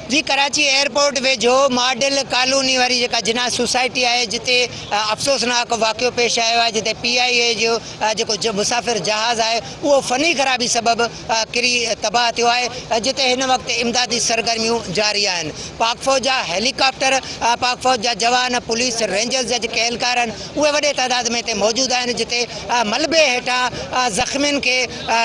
जी, Karachi airport वेझो model colony वारी जेका जिना सोसाइटी है जिते अफ़सोसनाक वाक़ियो पेश आयो आहे, जिते PIA जो जेको मुसाफ़िर जहाज़ है वो फ़नी ख़राबी सबब किरी तबाह थियो आहे, जिते हिन वक्त इमदादी सरगर्मियों जारी आहिनि। पाक फ़ौज जा हेलीकॉप्टर, पाक फ़ौज जा जवान, पुलिस, रेंजर्स जा जेके एहलकार आहिनि उहे वॾे तादाद में हिते मौजूद आहिनि, जिते मलबे हेठां ज़ख़्मियुनि खे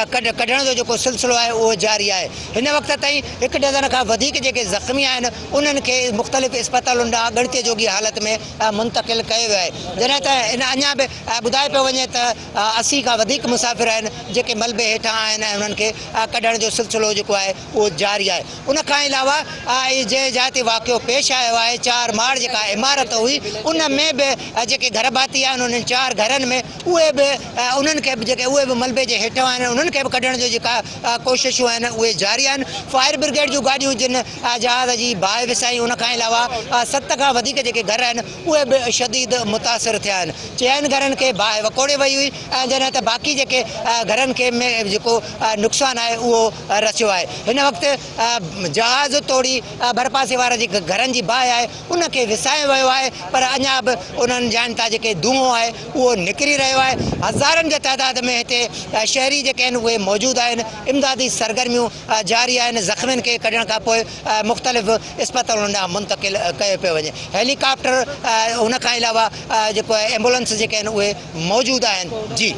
कढण जो जेको सिलसिलो आहे उहो जारी आहे। हिन वक़्त ताईं 1 डज़न खां वधीक जेके ज़ख़्मी आहिनि उन्हनि खे मुख़्तलिफ़ इस्पतालुनि ॾांहुं ॻणितीअ जोगी हालत में मुंतक़िल कयो वियो आहे। जॾहिं त इन अञा बि ॿुधाए पियो वञे त 80 खां वधीक मुसाफ़िर आहिनि जेके मलबे हेठां आहिनि ऐं उन्हनि खे कढण जो सिलसिलो जेको आहे उहो जारी आहे। उन खां अलावा जंहिं जाइ ते वाक़ियो पेश आयो आहे, 4 माड़ जेका इमारत हुई उन में बि जेके घर भाती आहिनि उन्हनि 4 घरनि में उहे बि उन्हनि खे बि जेके उहे बि मलबे जे हेठां आहिनि उन्हनि खे बि कढण जो जेका कोशिशूं आहिनि उहे जारी आहिनि। फायर ब्रिगेड जूं गाॾियूं जिन जहाज़ जी बाहि विसाई, उन खां अलावा 7 खां वधीक जेके घर आहिनि उहे बि शदीद मुतासिर थिया आहिनि। 4 घरनि खे बाहि वकोड़े वई हुई ऐं जॾहिं त बाक़ी जेके घरनि खे में जेको नुक़सानु आहे उहो रसियो आहे। हिन वक़्तु जहाज़ तोड़ी भरपासे वारा जेके घरनि जी बाहि आहे उनखे विसायो वियो आहे, पर अञा बि उन्हनि जाइनि तां जेके धुओं आहे उहो निकिरी रहियो आहे। हज़ारनि जे तइदाद में हिते शहरी जेके आहिनि उहे मौजूदु आहिनि। इमदादी सरगर्मियूं जारी आहिनि। ज़ख़्मियुनि खे कढण खां पोइ मुख़्तलिफ़ इस्पतालुनि ॾांहुं मुंतक़िल कयो पियो वञे। हेलीकॉप्टर, उन खां अलावा जेको एम्बुलेंस जेके आहिनि उहे मौजूदु आहिनि। जी।